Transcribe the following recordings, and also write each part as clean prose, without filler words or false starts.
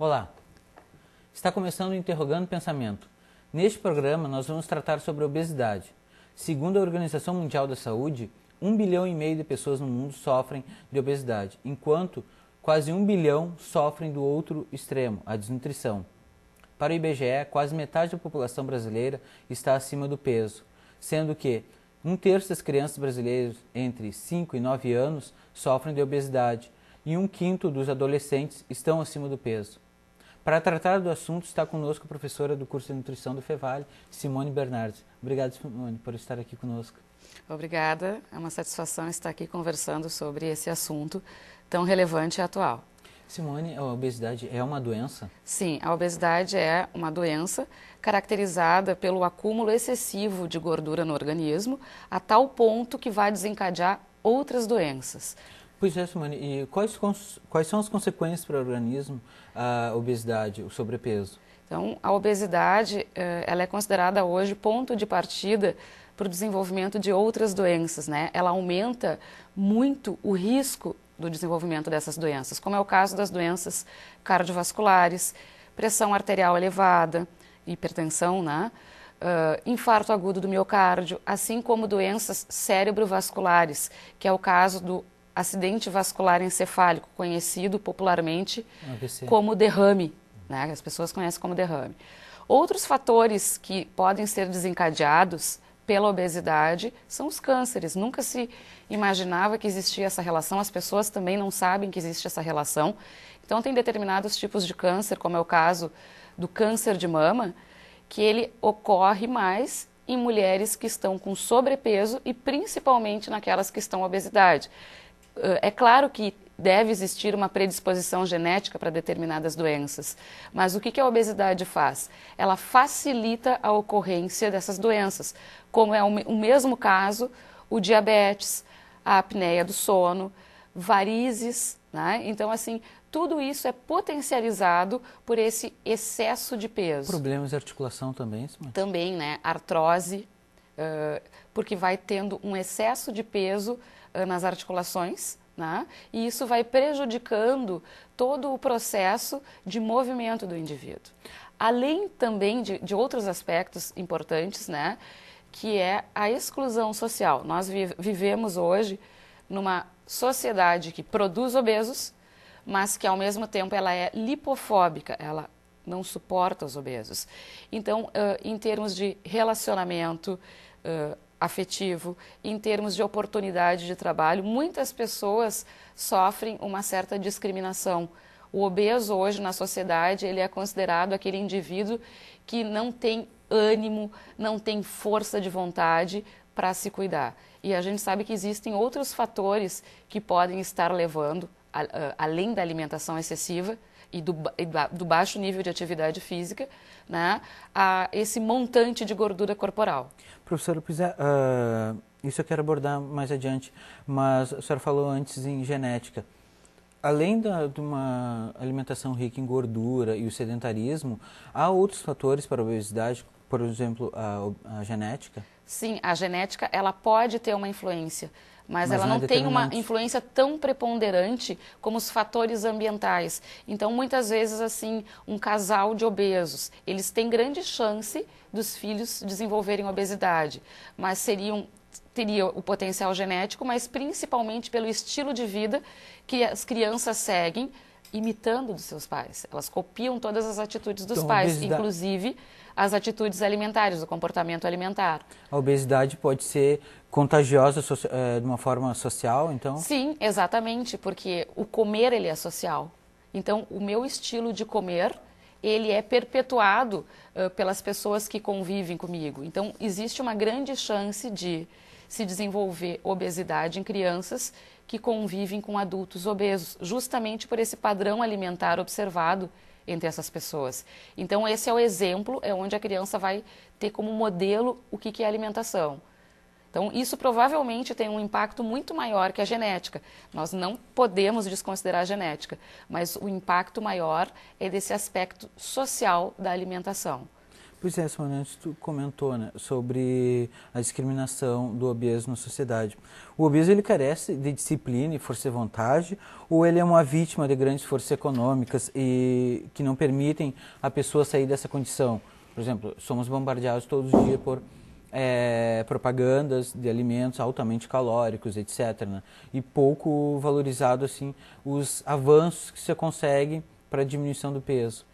Olá, está começando o Interrogando Pensamento. Neste programa nós vamos tratar sobre a obesidade. Segundo a Organização Mundial da Saúde, 1,5 bilhão de pessoas no mundo sofrem de obesidade, enquanto quase 1 bilhão sofrem do outro extremo, a desnutrição. Para o IBGE, quase metade da população brasileira está acima do peso, sendo que 1/3 das crianças brasileiras entre 5 e 9 anos sofrem de obesidade e 1/5 dos adolescentes estão acima do peso. Para tratar do assunto está conosco a professora do curso de nutrição do FEVALE, Simone Bernardes. Obrigado, Simone, por estar aqui conosco. Obrigada, é uma satisfação estar aqui conversando sobre esse assunto tão relevante e atual. Simone, a obesidade é uma doença? Sim, a obesidade é uma doença caracterizada pelo acúmulo excessivo de gordura no organismo, a tal ponto que vai desencadear outras doenças. Pois é, Simone, e quais são as consequências para o organismo, a obesidade, o sobrepeso? Então, a obesidade ela é considerada hoje ponto de partida para o desenvolvimento de outras doenças, né? Ela aumenta muito o risco do desenvolvimento dessas doenças, como é o caso das doenças cardiovasculares, pressão arterial elevada, hipertensão, né? Infarto agudo do miocárdio, assim como doenças cerebrovasculares, que é o caso do acidente vascular encefálico, conhecido popularmente como derrame, né? As pessoas conhecem como derrame. Outros fatores que podem ser desencadeados pela obesidade são os cânceres. Nunca se imaginava que existia essa relação, as pessoas também não sabem que existe essa relação. Então, tem determinados tipos de câncer, como é o caso do câncer de mama, que ele ocorre mais em mulheres que estão com sobrepeso e principalmente naquelas que estão com obesidade. É claro que deve existir uma predisposição genética para determinadas doenças, mas o que a obesidade faz? Ela facilita a ocorrência dessas doenças, como é o mesmo caso o diabetes, a apneia do sono, varizes, né? Então, assim, tudo isso é potencializado por esse excesso de peso. Problemas de articulação também, Simone? Também, né? Artrose, porque vai tendo um excesso de peso nas articulações, né? E isso vai prejudicando todo o processo de movimento do indivíduo. Além também de outros aspectos importantes, né? Que é a exclusão social. Nós vivemos hoje numa sociedade que produz obesos, mas que ao mesmo tempo ela é lipofóbica, ela não suporta os obesos. Então, em termos de relacionamento afetivo, em termos de oportunidade de trabalho, muitas pessoas sofrem uma certa discriminação. O obeso hoje na sociedade, ele é considerado aquele indivíduo que não tem ânimo, não tem força de vontade para se cuidar. E a gente sabe que existem outros fatores que podem estar levando, além da alimentação excessiva e do baixo nível de atividade física, né, a esse montante de gordura corporal. Professora, isso eu quero abordar mais adiante, mas a senhora falou antes em genética. Além de uma alimentação rica em gordura e o sedentarismo, há outros fatores para a obesidade, por exemplo, a genética? Sim, a genética ela pode ter uma influência, mas ela não tem uma influência tão preponderante como os fatores ambientais. Então, muitas vezes, assim, um casal de obesos, eles têm grande chance dos filhos desenvolverem obesidade, mas teria o potencial genético, mas principalmente pelo estilo de vida que as crianças seguem, imitando dos seus pais. Elas copiam todas as atitudes dos pais, inclusive as atitudes alimentares, o comportamento alimentar. A obesidade pode ser contagiosa de uma forma social, então? Sim, exatamente, porque o comer ele é social. Então, o meu estilo de comer, ele é perpetuado pelas pessoas que convivem comigo. Então, existe uma grande chance de se desenvolver obesidade em crianças que convivem com adultos obesos, justamente por esse padrão alimentar observado entre essas pessoas. Então, esse é o exemplo, é onde a criança vai ter como modelo o que é alimentação. Então, isso provavelmente tem um impacto muito maior que a genética. Nós não podemos desconsiderar a genética, mas o impacto maior é desse aspecto social da alimentação. Pois é, Simone, antes tu comentou, né, sobre a discriminação do obeso na sociedade. O obeso, ele carece de disciplina e força de vontade, ou ele é uma vítima de grandes forças econômicas e que não permitem a pessoa sair dessa condição? Por exemplo, somos bombardeados todos os dias por propagandas de alimentos altamente calóricos, etc., né? E pouco valorizado assim os avanços que se consegue para a diminuição do peso.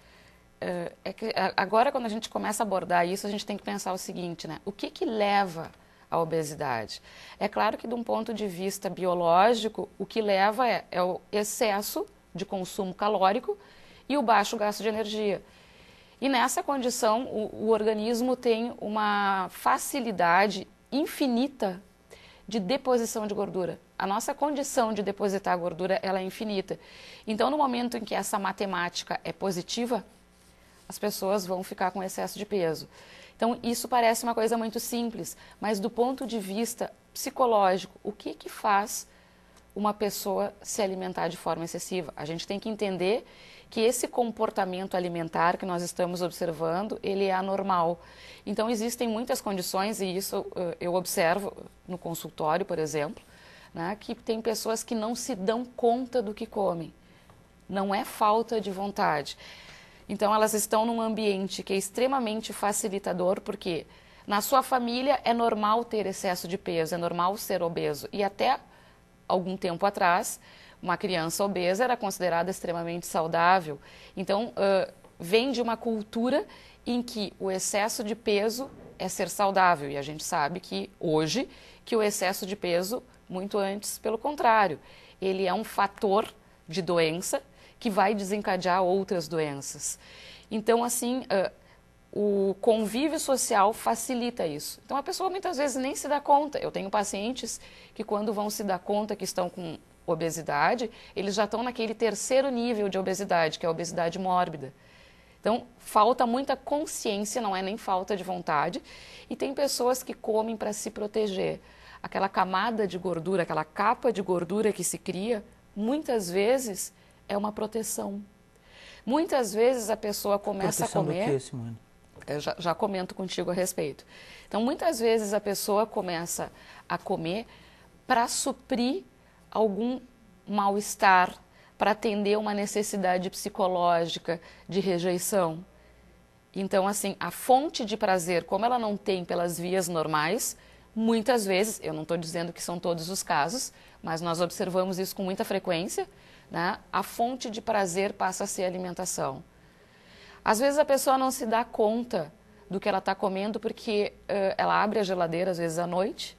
É que agora, quando a gente começa a abordar isso, a gente tem que pensar o seguinte, né? O que leva à obesidade? É claro que, de um ponto de vista biológico, o que leva é o excesso de consumo calórico e o baixo gasto de energia. E nessa condição, o organismo tem uma facilidade infinita de deposição de gordura. A nossa condição de depositar gordura, ela é infinita. Então, no momento em que essa matemática é positiva, as pessoas vão ficar com excesso de peso. Então, isso parece uma coisa muito simples, mas do ponto de vista psicológico, o que faz uma pessoa se alimentar de forma excessiva? A gente tem que entender que esse comportamento alimentar que nós estamos observando, ele é anormal. Então, existem muitas condições, e isso eu observo no consultório, por exemplo, né, que tem pessoas que não se dão conta do que comem. Não é falta de vontade. Então, elas estão num ambiente que é extremamente facilitador, porque na sua família é normal ter excesso de peso, é normal ser obeso. E até algum tempo atrás, uma criança obesa era considerada extremamente saudável. Então, vem de uma cultura em que o excesso de peso é ser saudável. E a gente sabe que hoje, que o excesso de peso, muito antes, pelo contrário, ele é um fator de doença que vai desencadear outras doenças. Então, assim, o convívio social facilita isso. Então, a pessoa muitas vezes nem se dá conta. Eu tenho pacientes que, quando vão se dar conta que estão com obesidade, eles já estão naquele terceiro nível de obesidade, que é a obesidade mórbida. Então, falta muita consciência, não é nem falta de vontade. E tem pessoas que comem para se proteger. Aquela camada de gordura, aquela capa de gordura que se cria, muitas vezes é uma proteção. Muitas vezes a pessoa começa Proteção a comer... do quê, Simone? Eu já comento contigo a respeito. Então, muitas vezes a pessoa começa a comer para suprir algum mal-estar, para atender uma necessidade psicológica de rejeição. Então, assim, a fonte de prazer, como ela não tem pelas vias normais, muitas vezes, eu não estou dizendo que são todos os casos, mas nós observamos isso com muita frequência, né? A fonte de prazer passa a ser a alimentação. Às vezes a pessoa não se dá conta do que ela está comendo porque ela abre a geladeira, às vezes à noite,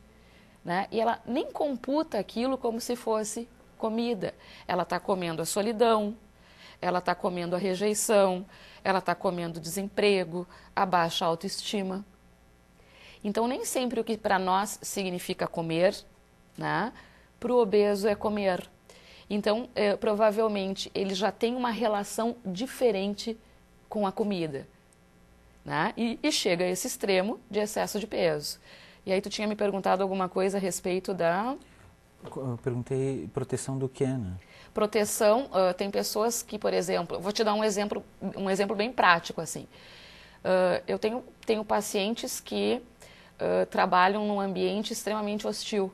né? E ela nem computa aquilo como se fosse comida. Ela está comendo a solidão, ela está comendo a rejeição, ela está comendo o desemprego, a baixa autoestima. Então, nem sempre o que para nós significa comer, né, para o obeso é comer. Então, provavelmente, ele já tem uma relação diferente com a comida, né? E chega a esse extremo de excesso de peso. E aí tu tinha me perguntado alguma coisa a respeito da... Eu perguntei proteção do quê, né? Proteção, tem pessoas que, por exemplo, vou te dar um exemplo bem prático, assim. Eu tenho pacientes que trabalham num ambiente extremamente hostil.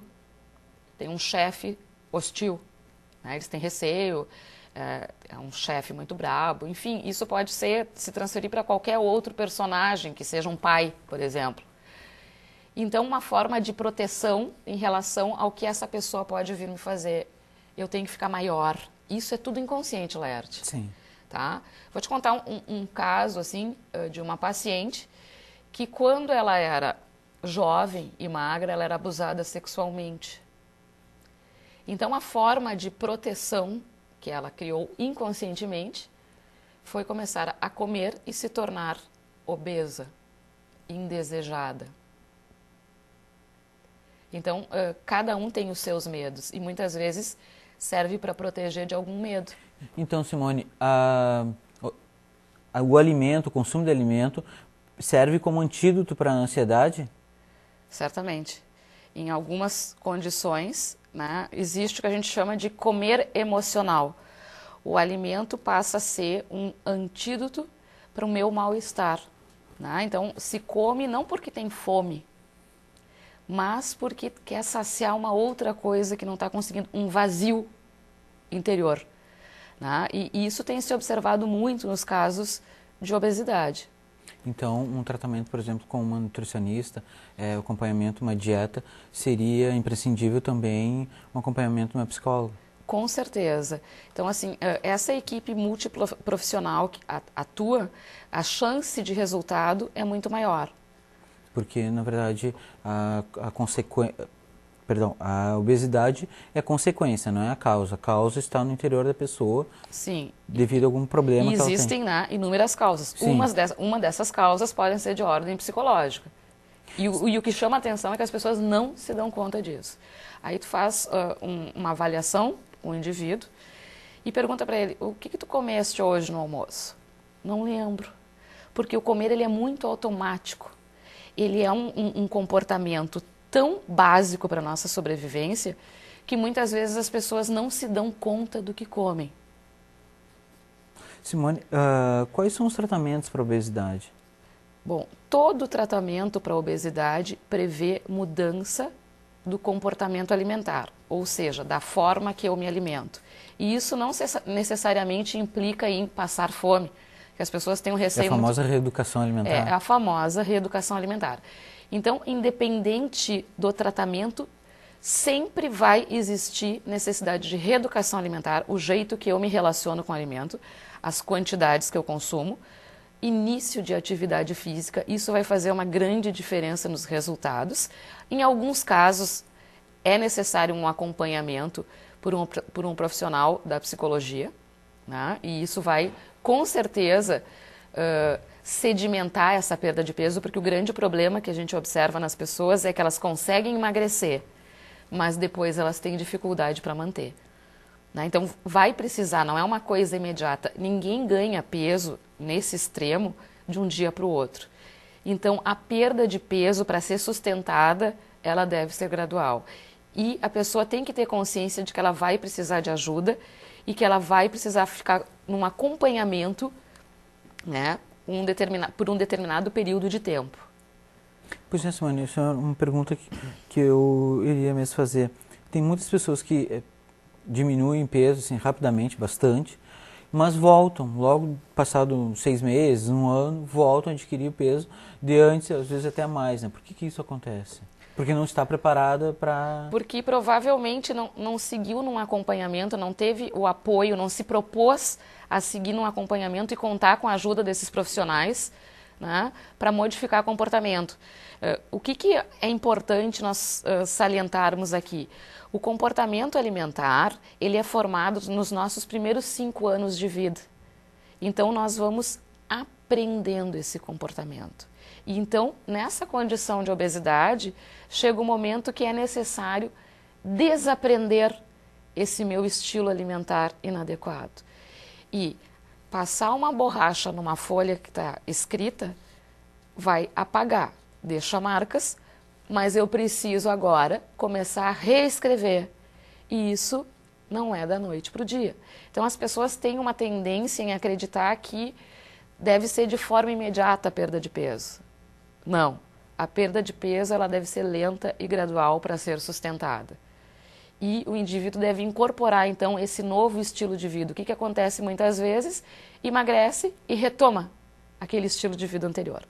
Tem um chefe hostil, né? Eles têm receio, é um chefe muito brabo, enfim, isso pode se transferir para qualquer outro personagem, que seja um pai, por exemplo. Então, uma forma de proteção em relação ao que essa pessoa pode vir me fazer. Eu tenho que ficar maior. Isso é tudo inconsciente, Laerte. Sim. Tá? Vou te contar um caso, assim, de uma paciente que, quando ela era jovem e magra, ela era abusada sexualmente. Então, a forma de proteção que ela criou inconscientemente foi começar a comer e se tornar obesa, indesejada. Então, cada um tem os seus medos e muitas vezes serve para proteger de algum medo. Então, Simone, o alimento, o consumo de alimento, serve como antídoto para a ansiedade? Certamente. Em algumas condições, né, existe o que a gente chama de comer emocional. O alimento passa a ser um antídoto para o meu mal-estar. né? Então, se come não porque tem fome, mas porque quer saciar uma outra coisa que não está conseguindo, um vazio interior, né? E isso tem se observado muito nos casos de obesidade. Então, um tratamento, por exemplo, com uma nutricionista, o acompanhamento, uma dieta, seria imprescindível também um acompanhamento de uma psicóloga? Com certeza. Então, assim, essa equipe multiprofissional que atua, a chance de resultado é muito maior. Porque, na verdade, a obesidade é consequência, não é a causa. A causa está no interior da pessoa. Sim. Devido a algum problema que ela tem. Existem, né, inúmeras causas. Uma dessas causas podem ser de ordem psicológica. E o que chama a atenção é que as pessoas não se dão conta disso. Aí tu faz uma avaliação com o indivíduo e pergunta para ele, o que tu comeste hoje no almoço? Não lembro. Porque o comer ele é muito automático. Ele é um comportamento tão básico para a nossa sobrevivência que muitas vezes as pessoas não se dão conta do que comem. Simone, quais são os tratamentos para a obesidade? Bom, todo tratamento para a obesidade prevê mudança do comportamento alimentar, ou seja, da forma que eu me alimento. E isso não necessariamente implica em passar fome, que as pessoas têm um receio. É a famosa reeducação alimentar. É a famosa reeducação alimentar. Então, independente do tratamento, sempre vai existir necessidade de reeducação alimentar, o jeito que eu me relaciono com o alimento, as quantidades que eu consumo, início de atividade física, isso vai fazer uma grande diferença nos resultados. Em alguns casos, é necessário um acompanhamento por um profissional da psicologia, né? E isso vai, com certeza, sedimentar essa perda de peso, porque o grande problema que a gente observa nas pessoas é que elas conseguem emagrecer, mas depois elas têm dificuldade para manter. Né? Então, vai precisar, não é uma coisa imediata. Ninguém ganha peso nesse extremo de um dia para o outro. Então, a perda de peso, para ser sustentada, ela deve ser gradual. E a pessoa tem que ter consciência de que ela vai precisar de ajuda e que ela vai precisar ficar num acompanhamento, né, por um determinado período de tempo. Pois é, Simone, isso é uma pergunta que eu iria mesmo fazer. Tem muitas pessoas que diminuem peso assim, rapidamente, bastante, mas voltam, logo passado 6 meses, 1 ano, voltam a adquirir o peso de antes, às vezes até mais, né? Por que isso acontece? Porque não está preparada para... Porque provavelmente não seguiu num acompanhamento, não teve o apoio, não se propôs a seguir num acompanhamento e contar com a ajuda desses profissionais, né, para modificar comportamento. O que é importante nós salientarmos aqui? O comportamento alimentar, ele é formado nos nossos primeiros 5 anos de vida. Então, nós vamos aprendendo esse comportamento. E então, nessa condição de obesidade, chega um momento que é necessário desaprender esse meu estilo alimentar inadequado. E passar uma borracha numa folha que está escrita vai apagar, deixa marcas, mas eu preciso agora começar a reescrever. E isso não é da noite para o dia. Então, as pessoas têm uma tendência em acreditar que deve ser de forma imediata a perda de peso. Não. A perda de peso ela deve ser lenta e gradual para ser sustentada. E o indivíduo deve incorporar, então, esse novo estilo de vida. O que acontece muitas vezes? Emagrece e retoma aquele estilo de vida anterior.